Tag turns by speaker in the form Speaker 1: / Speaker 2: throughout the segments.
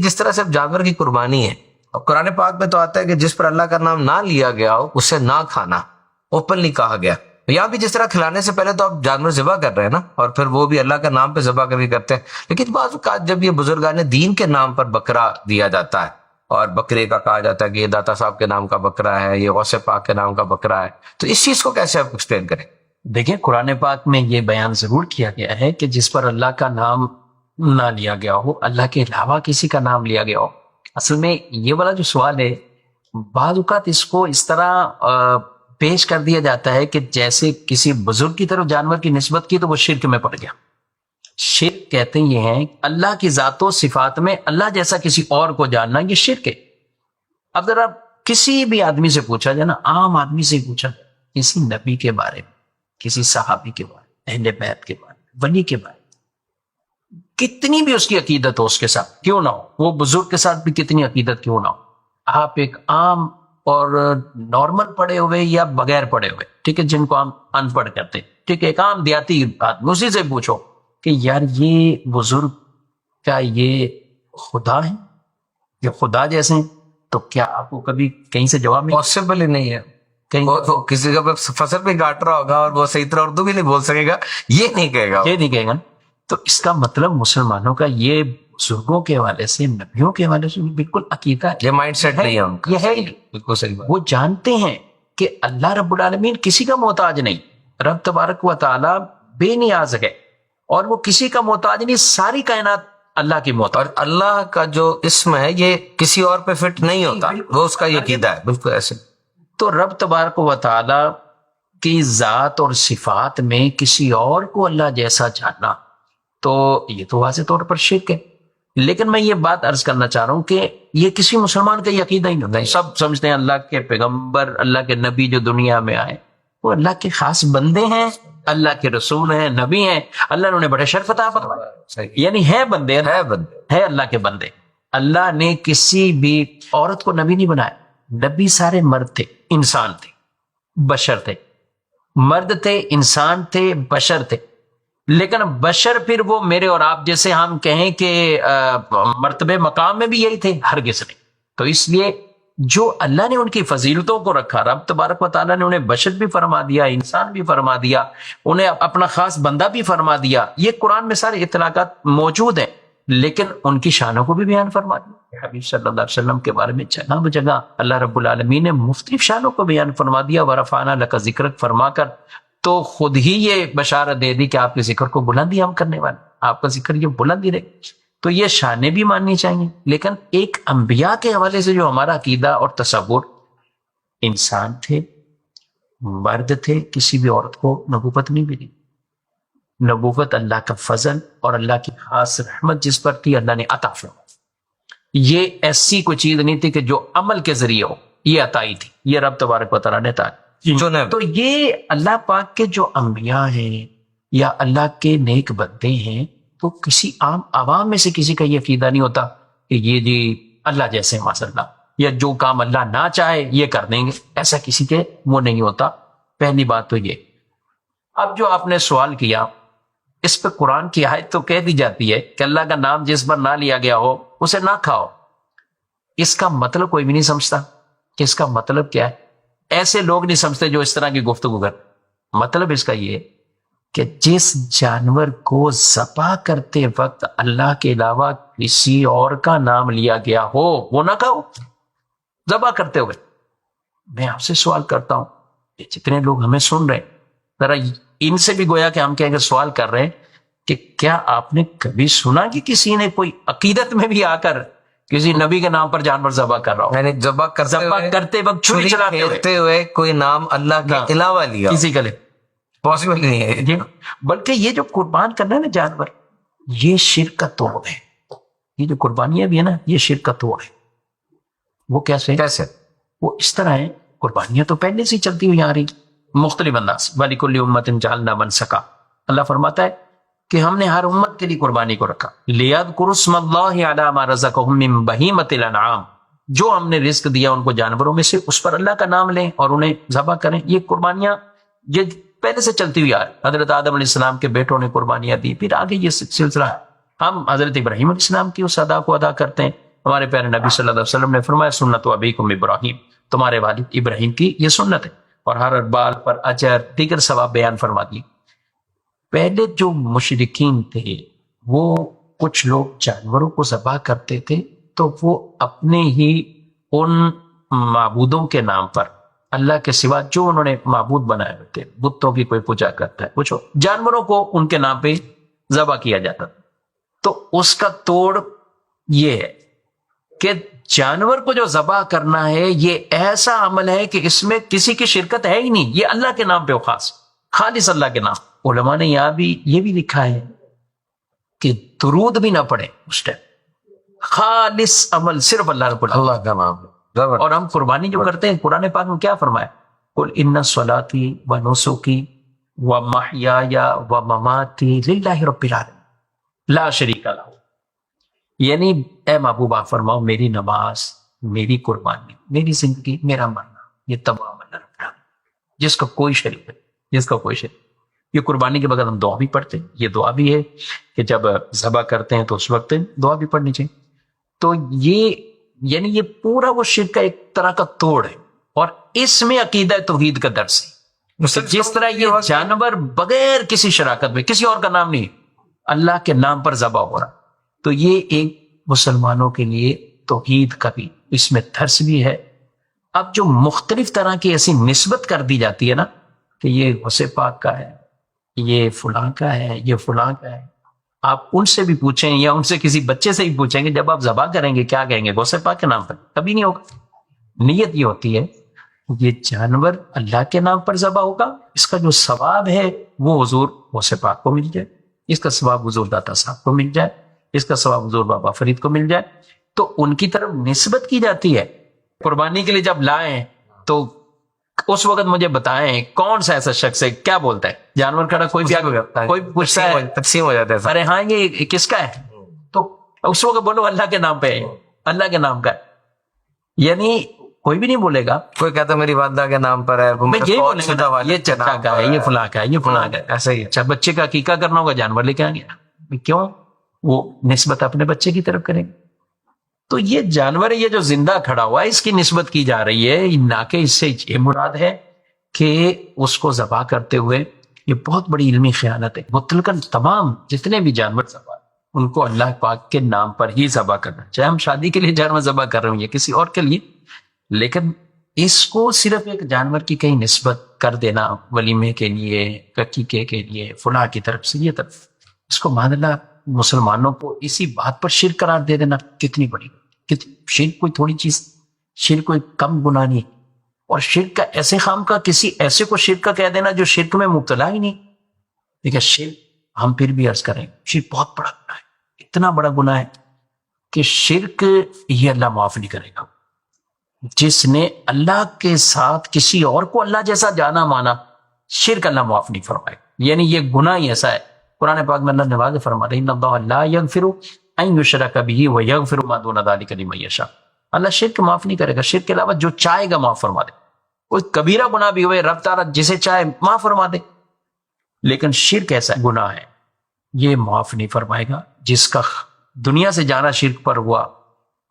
Speaker 1: جس طرح سے جانور کی قربانی ہے، اور قرآن پاک میں تو آتا ہے کہ جس پر اللہ کا نام نہ لیا گیا ہو اسے نہ کھانا، اوپنلی کہا گیا. یہاں بھی جس طرح کھلانے سے پہلے تو آپ جانور ذبح کر رہے ہیں نا، اور پھر وہ بھی اللہ کا نام پہ ذبح کر کے کرتے ہیں. لیکن بعض اوقات جب یہ بزرگان دین کے نام پر بکرا دیا جاتا ہے، اور بکرے کا کہا جاتا ہے کہ یہ داتا صاحب کے نام کا بکرا ہے، یہ غوث پاک کے نام کا بکرا ہے، تو اس چیز کو کیسے آپ ایکسپلین کریں؟
Speaker 2: دیکھیں قرآن پاک میں یہ بیان ضرور کیا گیا ہے کہ جس پر اللہ کا نام نہ لیا گیا ہو، اللہ کے علاوہ کسی کا نام لیا گیا ہو. اصل میں یہ والا جو سوال ہے، بعض اوقات اس کو اس طرح پیش کر دیا جاتا ہے کہ جیسے کسی بزرگ کی طرف جانور کی نسبت کی تو وہ شرک میں پڑ گیا. شرک کہتے یہ ہیں اللہ کی ذات و صفات میں اللہ جیسا کسی اور کو جاننا، یہ شرک ہے. اب ذرا کسی بھی آدمی سے پوچھا جائے نا، عام آدمی سے پوچھا کسی نبی کے بارے میں، کسی صحابی کے بارے میں، اہل بیت کے بارے میں، ولی کے بارے میں، کتنی بھی اس کی عقیدت ہو اس کے ساتھ کیوں نہ ہو، وہ بزرگ کے ساتھ بھی کتنی عقیدت کیوں نہ ہو، آپ ایک عام اور نارمل پڑھے ہوئے یا بغیر پڑھے ہوئے، ٹھیک ہے، جن کو ہم ان پڑھ کہتے ہیں، ٹھیک ہے، ایک عام دیہاتی آدمی، اسی سے پوچھو کہ یار یہ بزرگ کیا یہ خدا ہے، یہ خدا جیسے ہیں، تو کیا آپ کو کبھی کہیں سے جواب ملا؟
Speaker 1: پاسبل ہی نہیں ہے.
Speaker 2: کہیں
Speaker 1: وہ تو کسی کا فصل پہ کاٹ رہا ہوگا اور وہ صحیح طرح اردو بھی نہیں بول سکے گا، یہ نہیں کہے گا.
Speaker 2: یہ نہیں کہے گا. تو اس کا مطلب مسلمانوں کا یہ بزرگوں کے حوالے سے، نبیوں کے حوالے سے بالکل عقیدہ ہے،
Speaker 1: یہ مائنڈ سیٹ نہیں ہے ان کا.
Speaker 2: یہ ہے
Speaker 1: بالکل صحیح بات.
Speaker 2: وہ جانتے ہیں کہ اللہ رب العالمین کسی کا محتاج نہیں، رب تبارک و تعالی بے نیاز ہے، اور وہ کسی کا محتاج نہیں، ساری کائنات اللہ کی محتاج.
Speaker 1: اور اللہ کا جو اسم ہے یہ کسی اور پہ فٹ نہیں ہوتا، وہ اس کا یہ عقیدہ ہے. بالکل ایسے.
Speaker 2: تو رب تبارک و تعالی کی ذات اور صفات میں کسی اور کو اللہ جیسا جاننا، تو یہ تو واضح طور پر شرک ہے. لیکن میں یہ بات عرض کرنا چاہ رہا ہوں کہ یہ کسی مسلمان کا یہ عقیدہ ہی نہیں. سب سمجھتے ہیں اللہ کے پیغمبر، اللہ کے نبی جو دنیا میں آئے وہ اللہ کے خاص بندے ہیں، اللہ کے رسول ہیں، نبی ہیں، اللہ نے انہیں بڑے شرف عطا فرمائے، یعنی ہے بندے، ہے اللہ کے بندے. اللہ نے کسی بھی عورت کو نبی نہیں بنایا. نبی سارے مرد تھے، انسان تھے، بشر تھے، مرد تھے، انسان تھے، بشر تھے. لیکن بشر پھر وہ میرے اور آپ جیسے ہم کہیں کہ مرتبے مقام میں بھی یہی تھے؟ ہرگز نہیں. تو اس لیے جو اللہ نے ان کی فضیلتوں کو رکھا، رب تبارک و تعالیٰ نے انہیں بشر بھی فرما دیا، انسان بھی فرما دیا، انہیں اپنا خاص بندہ بھی فرما دیا. یہ قرآن میں سارے اطلاقات موجود ہیں، لیکن ان کی شانوں کو بھی بیان فرما دیا. حبیب صلی اللہ علیہ وسلم کے بارے میں جگہ بجگہ اللہ رب العالمین نے مختلف شانوں کو بیان فرما دیا. ورفعنا لک ذکرک فرما کر تو خود ہی یہ بشارت دے دی کہ آپ کے ذکر کو بلندی ہم کرنے والے، آپ کا ذکر یہ بلندی رہے. تو یہ شانیں بھی ماننی چاہیے. لیکن ایک انبیاء کے حوالے سے جو ہمارا عقیدہ اور تصور، انسان تھے، مرد تھے، کسی بھی عورت کو نبوت نہیں ملی. نبوت اللہ کا فضل اور اللہ کی خاص رحمت جس پر تھی، اللہ نے عطا فرمائی. یہ ایسی کوئی چیز نہیں تھی کہ جو عمل کے ذریعے ہو، یہ عطائی تھی، یہ رب تبارک و تعالیٰ نے عطا. تو یہ اللہ پاک کے جو انبیاء ہیں یا اللہ کے نیک بندے ہیں، تو کسی عام عوام میں سے کسی کا یہ عقیدہ نہیں ہوتا کہ یہ جی اللہ جیسے ماشاء اللہ، یا جو کام اللہ نہ چاہے یہ کر دیں گے، ایسا کسی کے منہ نہیں ہوتا. پہلی بات تو یہ. اب جو آپ نے سوال کیا، اس پہ قرآن کی آیت تو کہہ دی جاتی ہے کہ اللہ کا نام جس پر نہ لیا گیا ہو اسے نہ کھاؤ. اس کا مطلب کوئی بھی نہیں سمجھتا کہ اس کا مطلب کیا ہے. ایسے لوگ نہیں سمجھتے جو اس طرح کی گفتگو کر. مطلب اس کا یہ کہ جس جانور کو ذبح کرتے وقت اللہ کے علاوہ کسی اور کا نام لیا گیا ہو وہ نہ کھاؤ ذبح کرتے ہوئے. میں آپ سے سوال کرتا ہوں، جتنے لوگ ہمیں سن رہے ہیں، ذرا ان سے بھی گویا کہ ہم کہیں گے سوال کر رہے ہیں کہ کیا آپ نے کبھی سنا کہ کسی نے کوئی عقیدت میں بھی آ کر کسی نبی کے نام پر جانور ذبح کر رہا ہو؟
Speaker 1: یعنی ذبح
Speaker 2: کرتے وقت چھری چلاتے
Speaker 1: ہوئے کوئی نام اللہ کے علاوہ لیا
Speaker 2: کسی کا لے،
Speaker 1: پاسبل نہیں ہے.
Speaker 2: بلکہ یہ جو قربان کرنا ہے نا جانور، یہ شرک کا توڑ ہے. یہ جو قربانیاں بھی ہے نا، یہ شرک کا توڑ ہے. وہ کیسے؟ وہ اس طرح ہے، قربانیاں تو پہلے سے چلتی ہوئی آ رہی مختلف انداز. وَلِكُلِّ أُمَّةٍ جَعَلْنَا مَنْسَكًا. اللہ فرماتا ہے کہ ہم نے ہر امت کے لیے قربانی کو رکھا. لِيَذْكُرُوا اسْمَ اللَّهِ عَلَىٰ مَا رَزَقَهُم مِّن بَهِيمَةِ الْأَنْعَامِ. جو ہم نے رزق دیا ان کو جانوروں میں سے، اس پر اللہ کا نام لیں اور انہیں ذبح کریں. یہ قربانیاں یہ پہلے سے چلتی ہوئی آ رہی. حضرت آدم علیہ السلام کے بیٹوں نے قربانیاں دی، پھر آگے یہ سلسلہ ہے. ہم حضرت ابراہیم علیہ السلام کی اس ادا کو ادا کرتے ہیں. ہمارے پیارے نبی صلی اللہ علیہ وسلم نے فرمایا سنت ابیکم ابراہیم، تمہارے والد ابراہیم کی یہ سنت ہے، اور ہر بال پر اجر دیگر ثواب بیان فرما دی۔ پہلے جو مشرکین تھے وہ کچھ لوگ جانوروں کو ذبح کرتے تھے تو وہ اپنے ہی ان معبودوں کے نام پر، اللہ کے سوا جو انہوں نے معبود بنائے ہوئے تھے، بتوں کی کوئی پوجا کرتا ہے کچھ، جانوروں کو ان کے نام پہ ذبح کیا جاتا تھا۔ تو اس کا توڑ یہ ہے کہ جانور کو جو ذبح کرنا ہے یہ ایسا عمل ہے کہ اس میں کسی کی شرکت ہے ہی نہیں، یہ اللہ کے نام پہ خالص اللہ کے نام۔ علماء نے یہاں بھی یہ بھی لکھا ہے کہ درود بھی نہ پڑے اس ٹائم، خالص عمل صرف اللہ رب العالمین،
Speaker 1: اللہ کا نام ہے۔
Speaker 2: اور ہم قربانی جو کرتے ہیں قرآن پاک میں کیا فرمایا؟ قل ان صلاتی و نسکی و محیای و مماتی للہ رب العالمین لا شریک لہ، یعنی اے محبوب آپ فرماؤ میری نماز، میری قربانی، میری زندگی، میرا مرنا، یہ تمام اللہ رب العالمین، جس کا کوئی شریک نہیں، جس کا کوئی شریک۔ یہ قربانی کے بغیر ہم دعا بھی پڑھتے ہیں، یہ دعا بھی ہے کہ جب ذبح کرتے ہیں تو اس وقت دعا بھی پڑھنی چاہیے۔ تو یہ یعنی یہ پورا وہ شرک کا ایک طرح کا توڑ ہے، اور اس میں عقیدہ توحید کا درس ہے۔ جس طرح یہ جانور بغیر کسی شراکت میں، کسی اور کا نام نہیں، اللہ کے نام پر ذبح ہو رہا، تو یہ ایک مسلمانوں کے لیے توحید کا بھی اس میں درس بھی ہے۔ اب جو مختلف طرح کی ایسی نسبت کر دی جاتی ہے نا کہ یہ غوث پاک کا ہے، یہ فلاں کا ہے، یہ فلاں کا ہے، آپ ان سے بھی پوچھیں یا ان سے کسی بچے سے ہی پوچھیں گے جب آپ ذبح کریں گے کیا کہیں گے؟ غوث پاک کے نام پر؟ کبھی نہیں ہوگا۔ نیت یہ ہوتی ہے یہ جانور اللہ کے نام پر ذبح ہوگا، اس کا جو ثواب ہے وہ حضور غوث پاک کو مل جائے، اس کا ثواب حضور داتا صاحب کو مل جائے، اس کا ثواب حضور بابا فرید کو مل جائے، تو ان کی طرف نسبت کی جاتی ہے۔ قربانی کے لیے جب لائیں تو اس وقت مجھے بتائیں کون سا ایسا شخص ہے کیا بولتا ہے؟ جانور کھڑا کوئی بھی کوئی پوچھتا ہے،
Speaker 1: تقسیم ہو جاتا ہے،
Speaker 2: ارے ہاں یہ کس کا ہے؟ تو اس وقت بولو اللہ کے نام پہ ہے، اللہ کے نام کا ہے، یعنی کوئی بھی نہیں بولے گا۔
Speaker 1: کوئی کہتا ہے میری والدہ کے نام پر ہے،
Speaker 2: میں یہی بولے گا یہ چچا کا ہے، یہ فلاں کا ہے، یہ فلاں کا ہے،
Speaker 1: ایسا ہی ہے۔
Speaker 2: اچھا بچے کا عقیقہ کرنا ہوگا جانور لے کے آئیں گے، کیوں؟ وہ نسبت اپنے بچے کی طرف کریں گے۔ تو یہ جانور یہ جو زندہ کھڑا ہوا ہے اس کی نسبت کی جا رہی ہے، نہ کہ اس سے یہ مراد ہے کہ اس کو ذبح کرتے ہوئے یہ بہت بڑی علمی خیانت ہے۔ مطلقاً تمام جتنے بھی جانور ذبح ان کو اللہ پاک کے نام پر ہی ذبح کرنا، چاہے ہم شادی کے لیے جانور ذبح کر رہے ہوں یا کسی اور کے لیے، لیکن اس کو صرف ایک جانور کی کہیں نسبت کر دینا ولیمے کے لیے، عقیقے کے لیے، فلاں کی طرف سے، یہ طرف، اس کو مان اللہ مسلمانوں کو اسی بات پر شرک قرار دے دینا کتنی بڑی، شرک کوئی تھوڑی چیز، شرک کوئی کم گناہ نہیں، اور شرک کا ایسے خام کا کسی ایسے کو شرک کا کہہ دینا جو شرک میں مبتلا ہی نہیں۔ دیکھیں شرک ہم پھر بھی عرض کریں شرک بہت بڑا گناہ ہے، اتنا بڑا گناہ ہے کہ شرک یہ اللہ معاف نہیں کرے گا۔ جس نے اللہ کے ساتھ کسی اور کو اللہ جیسا جانا مانا، شرک اللہ معاف نہیں فرمائے، یعنی یہ گناہ ہی ایسا ہے۔ قرآن پاک میں اللہ نے واضح فرما رہا ہے ان اللہ لا یغفر ان یشرک بہ ویغفر ما دون ذلک لمن یشاء، اللہ شرک معاف نہیں کرے گا، شرک کے علاوہ جو چاہے گا معاف فرما دے، کوئی کبیرہ گناہ بھی ہوئے رب تعالیٰ جسے چاہے معاف فرما دے، لیکن شرک ایسا گناہ ہے یہ معاف نہیں فرمائے گا۔ جس کا دنیا سے جانا شرک پر ہوا،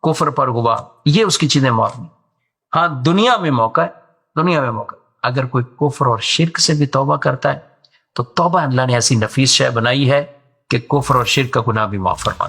Speaker 2: کفر پر ہوا، یہ اس کی چیزیں معاف نہیں۔ ہاں دنیا میں موقع ہے، دنیا میں موقع ہے، اگر کوئی کفر اور شرک سے بھی توبہ کرتا ہے تو توبہ اللہ نے ایسی نفیس شے بنائی ہے کہ کفر اور شرک کا گناہ بھی معاف فرما